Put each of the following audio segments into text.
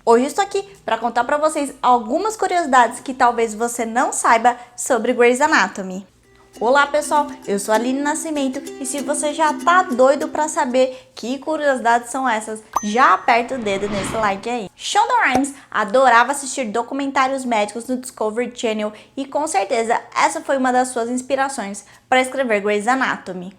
Hoje estou aqui para contar para vocês algumas curiosidades que talvez você não saiba sobre Grey's Anatomy. Olá pessoal, eu sou a Aline Nascimento e se você já tá doido para saber que curiosidades são essas, já aperta o dedo nesse like aí. Shonda Rhimes adorava assistir documentários médicos no Discovery Channel e com certeza essa foi uma das suas inspirações para escrever Grey's Anatomy.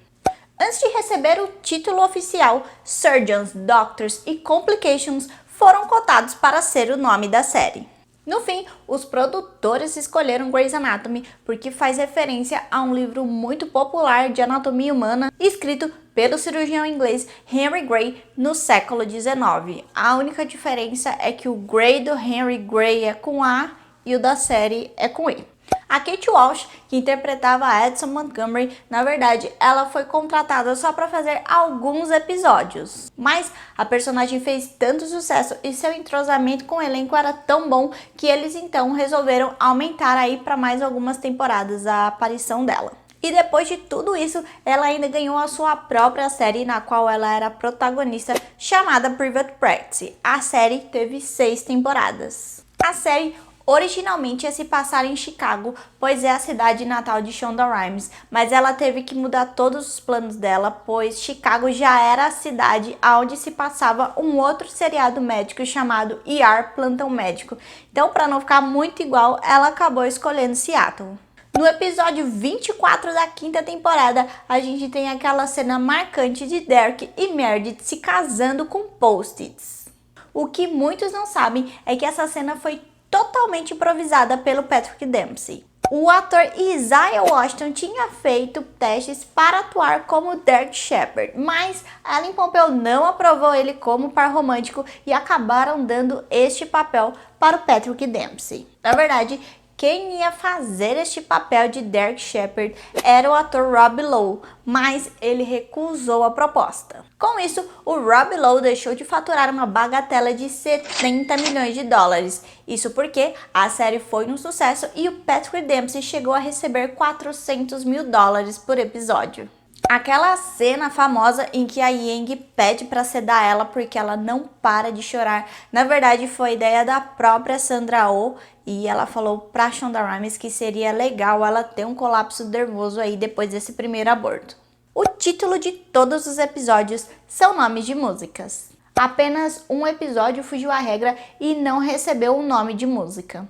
Antes de receber o título oficial, Surgeons, Doctors e Complications foram cotados para ser o nome da série. No fim, os produtores escolheram Grey's Anatomy porque faz referência a um livro muito popular de anatomia humana escrito pelo cirurgião inglês Henry Grey no século XIX. A única diferença é que o Grey do Henry Grey é com A e o da série é com E. A Kate Walsh, que interpretava a Edson Montgomery, na verdade, ela foi contratada só para fazer alguns episódios. Mas a personagem fez tanto sucesso e seu entrosamento com o elenco era tão bom que eles então resolveram aumentar aí para mais algumas temporadas a aparição dela. E depois de tudo isso, ela ainda ganhou a sua própria série na qual ela era protagonista, chamada Private Practice. A série teve 6 temporadas. A série originalmente ia se passar em Chicago, pois é a cidade natal de Shonda Rhimes, mas ela teve que mudar todos os planos dela, pois Chicago já era a cidade onde se passava um outro seriado médico chamado ER Plantão Médico. Então, para não ficar muito igual, ela acabou escolhendo Seattle. No episódio 24 da 5ª temporada, a gente tem aquela cena marcante de Derek e Meredith se casando com post-its. O que muitos não sabem é que essa cena foi totalmente improvisada pelo Patrick Dempsey. O ator Isaiah Washington tinha feito testes para atuar como Derek Shepherd, mas Ellen Pompeo não aprovou ele como par romântico e acabaram dando este papel para o Patrick Dempsey. Na verdade, quem ia fazer este papel de Derek Shepherd era o ator Rob Lowe, mas ele recusou a proposta. Com isso, o Rob Lowe deixou de faturar uma bagatela de 70 milhões de dólares. Isso porque a série foi um sucesso e o Patrick Dempsey chegou a receber 400 mil dólares por episódio. Aquela cena famosa em que a Yang pede para sedar ela porque ela não para de chorar, na verdade foi ideia da própria Sandra Oh e ela falou pra Shonda Rhimes que seria legal ela ter um colapso nervoso aí depois desse primeiro aborto. O título de todos os episódios são nomes de músicas. Apenas um episódio fugiu à regra e não recebeu o nome de música.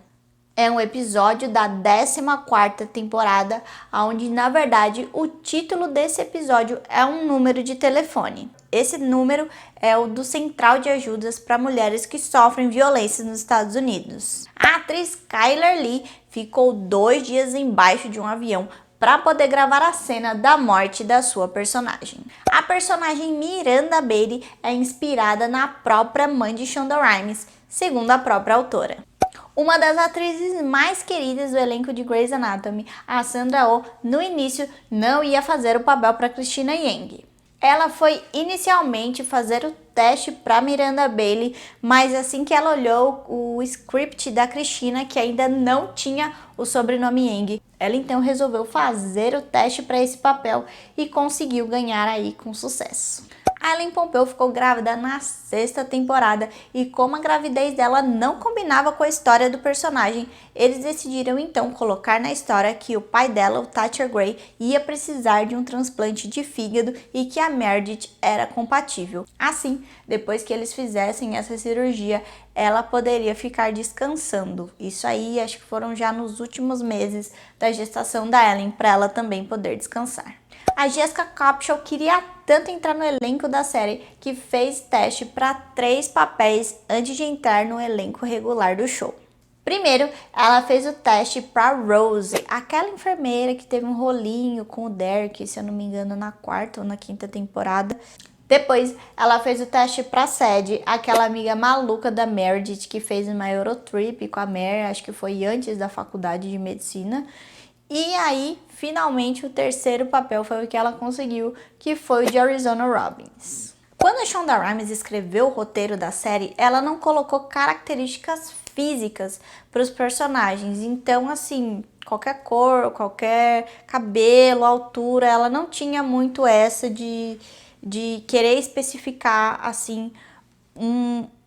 É um episódio da 14ª temporada, onde na verdade o título desse episódio é um número de telefone. Esse número é o do Central de Ajudas para Mulheres que Sofrem Violência nos Estados Unidos. A atriz Chyler Leigh ficou 2 dias embaixo de um avião para poder gravar a cena da morte da sua personagem. A personagem Miranda Bailey é inspirada na própria mãe de Shonda Rhimes, segundo a própria autora. Uma das atrizes mais queridas do elenco de Grey's Anatomy, a Sandra Oh, no início não ia fazer o papel para Cristina Yang. Ela foi inicialmente fazer o teste para Miranda Bailey, mas assim que ela olhou o script da Cristina, que ainda não tinha o sobrenome Yang, ela então resolveu fazer o teste para esse papel e conseguiu ganhar aí com sucesso. A Ellen Pompeo ficou grávida na 6ª temporada e como a gravidez dela não combinava com a história do personagem, eles decidiram então colocar na história que o pai dela, o Thatcher Grey, ia precisar de um transplante de fígado e que a Meredith era compatível. Assim, depois que eles fizessem essa cirurgia, ela poderia ficar descansando. Isso aí acho que foram já nos últimos meses da gestação da Ellen para ela também poder descansar. A Jessica Capshaw queria tanto entrar no elenco da série que fez teste para 3 papéis antes de entrar no elenco regular do show. Primeiro, ela fez o teste para Rose, aquela enfermeira que teve um rolinho com o Derek, se eu não me engano, na 4ª ou na 5ª temporada. Depois, ela fez o teste para Sadie, aquela amiga maluca da Meredith que fez uma Eurotrip com a Mary, acho que foi antes da faculdade de medicina. E aí, finalmente, o terceiro papel foi o que ela conseguiu, que foi o de Arizona Robbins. Quando a Shonda Rhimes escreveu o roteiro da série, ela não colocou características físicas para os personagens. Então, assim, qualquer cor, qualquer cabelo, altura, ela não tinha muito essa de querer especificar, assim,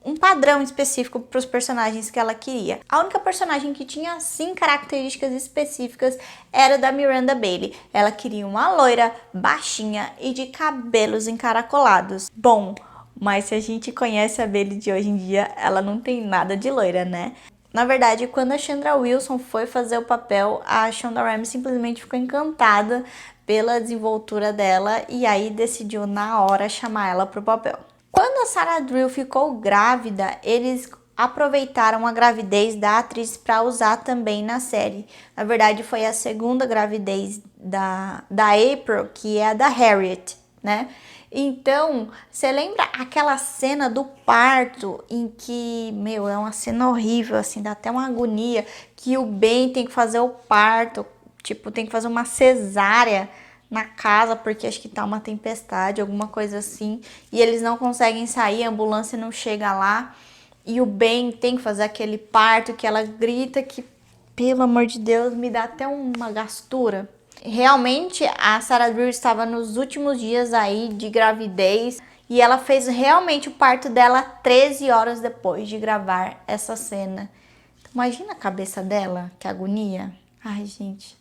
um padrão específico para os personagens que ela queria. A única personagem que tinha, sim, características específicas era a da Miranda Bailey. Ela queria uma loira, baixinha e de cabelos encaracolados. Bom, mas se a gente conhece a Bailey de hoje em dia, ela não tem nada de loira, né? Na verdade, quando a Chandra Wilson foi fazer o papel, a Shonda Rhimes simplesmente ficou encantada pela desenvoltura dela e aí decidiu na hora chamar ela pro papel. Quando a Sarah Drill ficou grávida, eles aproveitaram a gravidez da atriz para usar também na série. Na verdade, foi a segunda gravidez da April, que é a da Harriet, né? Então, você lembra aquela cena do parto em que, é uma cena horrível, assim, dá até uma agonia, que o Ben tem que fazer o parto, tipo, tem que fazer uma cesárea na casa, porque acho que tá uma tempestade, alguma coisa assim, e eles não conseguem sair, a ambulância não chega lá, e o Ben tem que fazer aquele parto que ela grita que, pelo amor de Deus, me dá até uma gastura. Realmente, a Sarah Drill estava nos últimos dias aí de gravidez e ela fez realmente o parto dela 13 horas depois de gravar essa cena. Imagina a cabeça dela, que agonia. Ai, gente.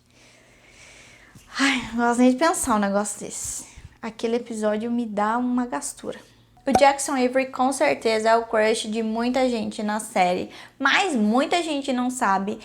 Ai, não gosto nem de pensar um negócio desse. Aquele episódio me dá uma gastura. O Jackson Avery com certeza é o crush de muita gente na série, mas muita gente não sabe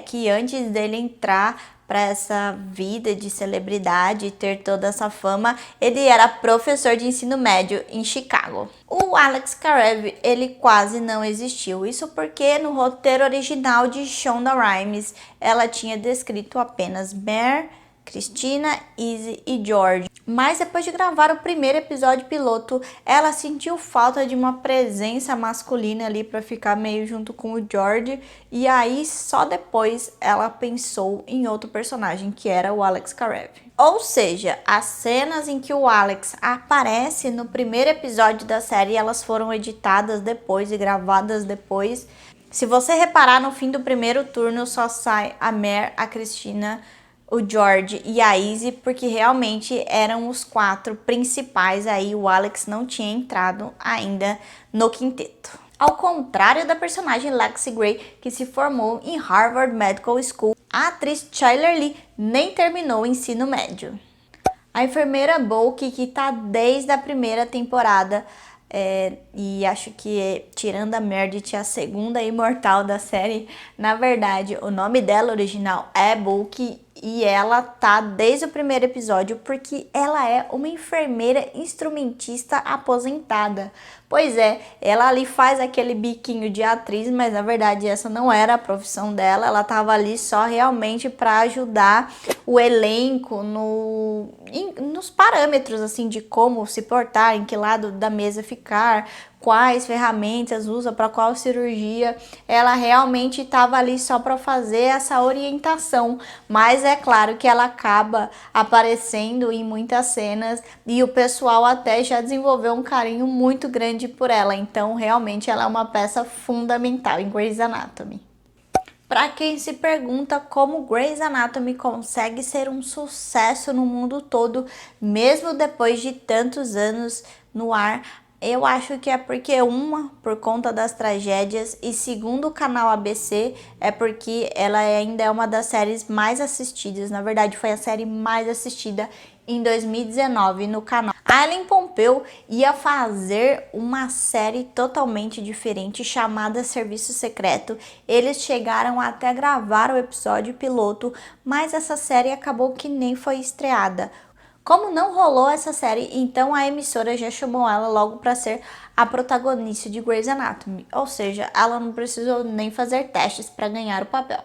que antes dele entrar para essa vida de celebridade e ter toda essa fama, ele era professor de ensino médio em Chicago. O Alex Karev, ele quase não existiu, isso porque no roteiro original de Shonda Rhimes, ela tinha descrito apenas Mare, Christina, Izzy e George. Mas depois de gravar o primeiro episódio piloto, ela sentiu falta de uma presença masculina ali para ficar meio junto com o George. E aí, só depois, ela pensou em outro personagem, que era o Alex Karev. Ou seja, as cenas em que o Alex aparece no primeiro episódio da série, elas foram editadas depois e gravadas depois. Se você reparar, no fim do primeiro turno, só sai a Mare, a Christina, o George e a Izzy, porque realmente eram os 4 principais, aí o Alex não tinha entrado ainda no quinteto. Ao contrário da personagem Lexi Gray, que se formou em Harvard Medical School, a atriz Chyler Leigh nem terminou o ensino médio. A enfermeira Bulky, que tá desde a primeira temporada, e acho que tirando a Meredith, a segunda imortal da série, na verdade, o nome dela original é Bulky, e ela tá desde o primeiro episódio porque ela é uma enfermeira instrumentista aposentada. Pois é, ela ali faz aquele biquinho de atriz, mas na verdade essa não era a profissão dela, ela tava ali só realmente para ajudar o elenco nos parâmetros assim de como se portar, em que lado da mesa ficar, quais ferramentas usa para qual cirurgia. Ela realmente estava ali só para fazer essa orientação, mas é claro que ela acaba aparecendo em muitas cenas e o pessoal até já desenvolveu um carinho muito grande por ela, então realmente ela é uma peça fundamental em Grey's Anatomy. Para quem se pergunta como Grey's Anatomy consegue ser um sucesso no mundo todo, mesmo depois de tantos anos no ar, eu acho que é porque, por conta das tragédias, e segundo o canal ABC, é porque ela ainda é uma das séries mais assistidas. Na verdade, foi a série mais assistida em 2019 no canal. A Ellen Pompeo ia fazer uma série totalmente diferente chamada Serviço Secreto. Eles chegaram até gravar o episódio piloto, mas essa série acabou que nem foi estreada. Como não rolou essa série, então a emissora já chamou ela logo para ser a protagonista de Grey's Anatomy, ou seja, ela não precisou nem fazer testes para ganhar o papel.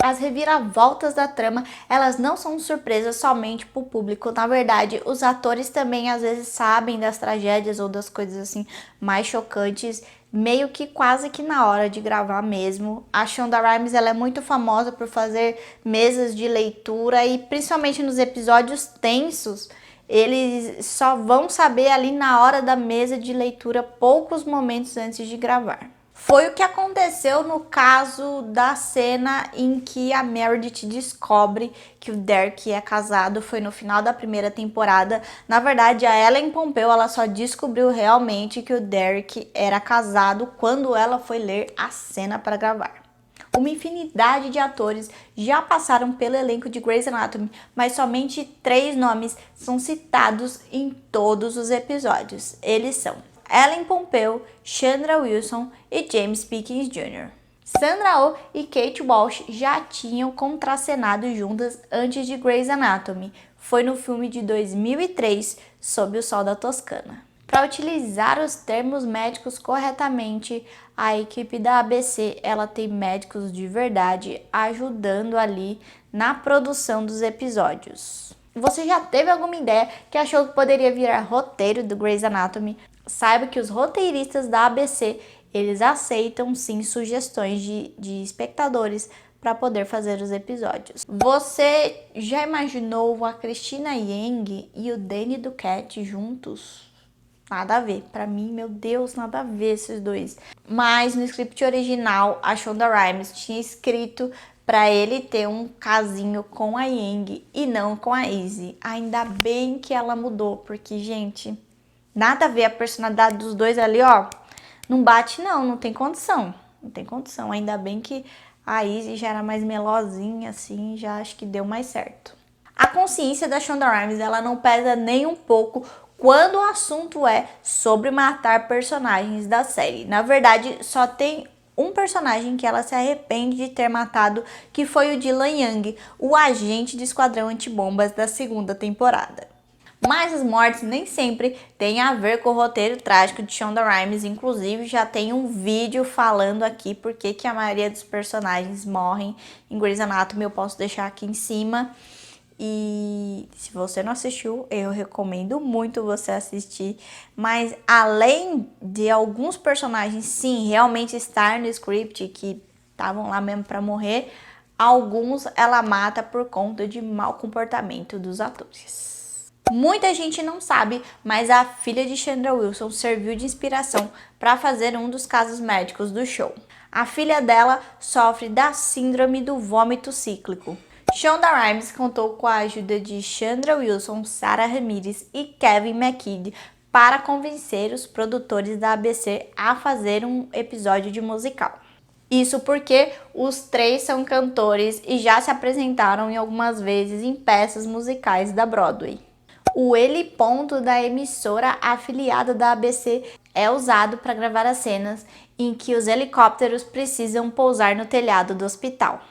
As reviravoltas da trama, elas não são surpresas somente para o público, na verdade, os atores também às vezes sabem das tragédias ou das coisas assim mais chocantes, meio que quase que na hora de gravar mesmo. A Shonda Rhimes, ela é muito famosa por fazer mesas de leitura e principalmente nos episódios tensos, eles só vão saber ali na hora da mesa de leitura, poucos momentos antes de gravar. Foi o que aconteceu no caso da cena em que a Meredith descobre que o Derek é casado. Foi no final da primeira temporada. Na verdade, a Ellen Pompeo ela só descobriu realmente que o Derek era casado quando ela foi ler a cena para gravar. Uma infinidade de atores já passaram pelo elenco de Grey's Anatomy, mas somente 3 nomes são citados em todos os episódios. Eles são Ellen Pompeo, Chandra Wilson e James Pickens Jr. Sandra Oh e Kate Walsh já tinham contracenado juntas antes de Grey's Anatomy. Foi no filme de 2003, Sob o Sol da Toscana. Para utilizar os termos médicos corretamente, a equipe da ABC ela tem médicos de verdade ajudando ali na produção dos episódios. Você já teve alguma ideia que achou que poderia virar roteiro do Grey's Anatomy? Saiba que os roteiristas da ABC eles aceitam sim sugestões de espectadores para poder fazer os episódios. Você já imaginou a Cristina Yang e o Danny Duquette juntos? Nada a ver. Pra mim, meu Deus, nada a ver esses dois. Mas no script original, a Shonda Rhimes tinha escrito pra ele ter um casinho com a Yang e não com a Izzy. Ainda bem que ela mudou, porque, gente, nada a ver a personalidade dos dois ali, ó. Não bate não, não tem condição. Não tem condição. Ainda bem que a Izzy já era mais melosinha, assim, já acho que deu mais certo. A consciência da Shonda Rhimes, ela não pesa nem um pouco quando o assunto é sobre matar personagens da série. Na verdade, só tem um personagem que ela se arrepende de ter matado, que foi o Dylan Young, o agente do Esquadrão Antibombas da segunda temporada. Mas as mortes nem sempre têm a ver com o roteiro trágico de Shonda Rhimes. Inclusive, já tem um vídeo falando aqui porque que a maioria dos personagens morrem em Grey's Anatomy. Eu posso deixar aqui em cima. E se você não assistiu, eu recomendo muito você assistir. Mas além de alguns personagens, sim, realmente estar no script, que estavam lá mesmo para morrer, alguns ela mata por conta de mau comportamento dos atores. Muita gente não sabe, mas a filha de Chandra Wilson serviu de inspiração para fazer um dos casos médicos do show. A filha dela sofre da síndrome do vômito cíclico. Shonda Rhimes contou com a ajuda de Chandra Wilson, Sarah Ramirez e Kevin McKidd para convencer os produtores da ABC a fazer um episódio de musical. Isso porque os 3 são cantores e já se apresentaram em algumas vezes em peças musicais da Broadway. O heliponto da emissora afiliada da ABC é usado para gravar as cenas em que os helicópteros precisam pousar no telhado do hospital.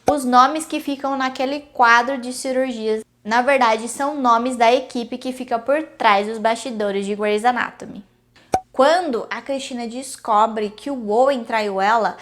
Os nomes que ficam naquele quadro de cirurgias, na verdade, são nomes da equipe que fica por trás dos bastidores de Grey's Anatomy. Quando a Cristina descobre que o Owen traiu ela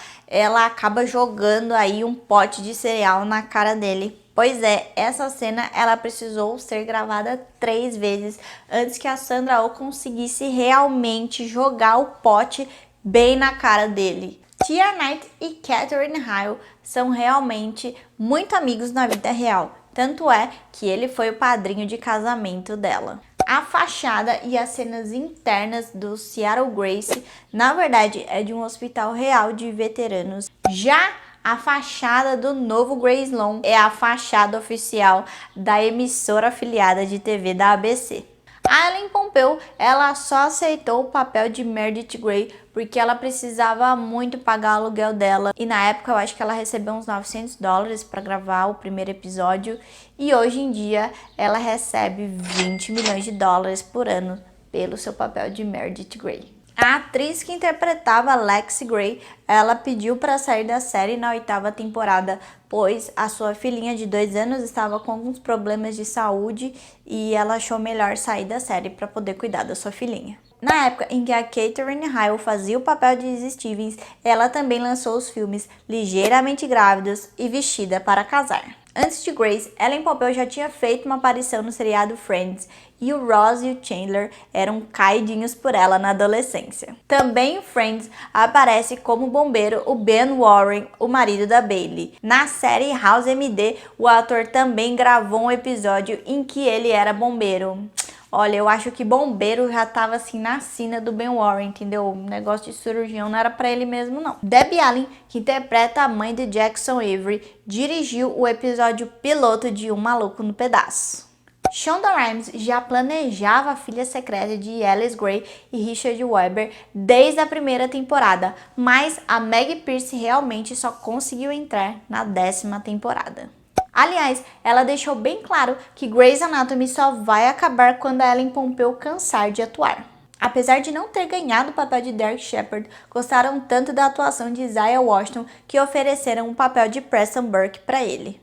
acaba jogando aí um pote de cereal na cara dele. Pois é, essa cena ela precisou ser gravada 3 vezes antes que a Sandra Oh conseguisse realmente jogar o pote bem na cara dele. Tia Knight e Catherine Hale são realmente muito amigos na vida real, tanto é que ele foi o padrinho de casamento dela. A fachada e as cenas internas do Seattle Grace, na verdade, é de um hospital real de veteranos. Já a fachada do novo Grey's Lawn é a fachada oficial da emissora afiliada de TV da ABC. A Ellen Pompeo, ela só aceitou o papel de Meredith Grey porque ela precisava muito pagar o aluguel dela. E na época eu acho que ela recebeu uns $900 para gravar o primeiro episódio. E hoje em dia ela recebe $20 milhões por ano pelo seu papel de Meredith Grey. A atriz que interpretava Lexi Grey, ela pediu para sair da série na 8ª temporada, pois a sua filhinha de 2 anos estava com alguns problemas de saúde e ela achou melhor sair da série para poder cuidar da sua filhinha. Na época em que a Catherine Hale fazia o papel de Izzy Stevens, ela também lançou os filmes Ligeiramente Grávidos e Vestida para Casar. Antes de Grace, Ellen Pompeo já tinha feito uma aparição no seriado Friends e o Ross e o Chandler eram caidinhos por ela na adolescência. Também em Friends aparece como bombeiro o Ben Warren, o marido da Bailey. Na série House MD, o ator também gravou um episódio em que ele era bombeiro. Olha, eu acho que bombeiro já tava assim na sina do Ben Warren, entendeu? O negócio de cirurgião não era pra ele mesmo, não. Debbie Allen, que interpreta a mãe de Jackson Avery, dirigiu o episódio piloto de Um Maluco no Pedaço. Shonda Rhimes já planejava a filha secreta de Alice Gray e Richard Webber desde a primeira temporada, mas a Meg Pierce realmente só conseguiu entrar na 10ª temporada. Aliás, ela deixou bem claro que Grey's Anatomy só vai acabar quando a Ellen Pompeo cansar de atuar. Apesar de não ter ganhado o papel de Derek Shepherd, gostaram tanto da atuação de Isaiah Washington que ofereceram o papel de Preston Burke para ele.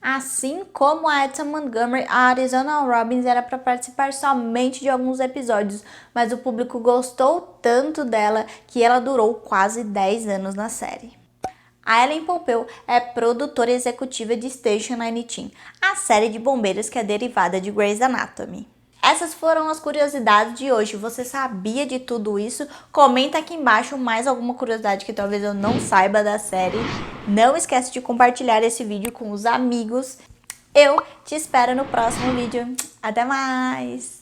Assim como a Edson Montgomery, a Arizona Robbins era para participar somente de alguns episódios, mas o público gostou tanto dela que ela durou quase 10 anos na série. A Ellen Pompeo é produtora executiva de Station 19, a série de bombeiros que é derivada de Grey's Anatomy. Essas foram as curiosidades de hoje. Você sabia de tudo isso? Comenta aqui embaixo mais alguma curiosidade que talvez eu não saiba da série. Não esquece de compartilhar esse vídeo com os amigos. Eu te espero no próximo vídeo. Até mais!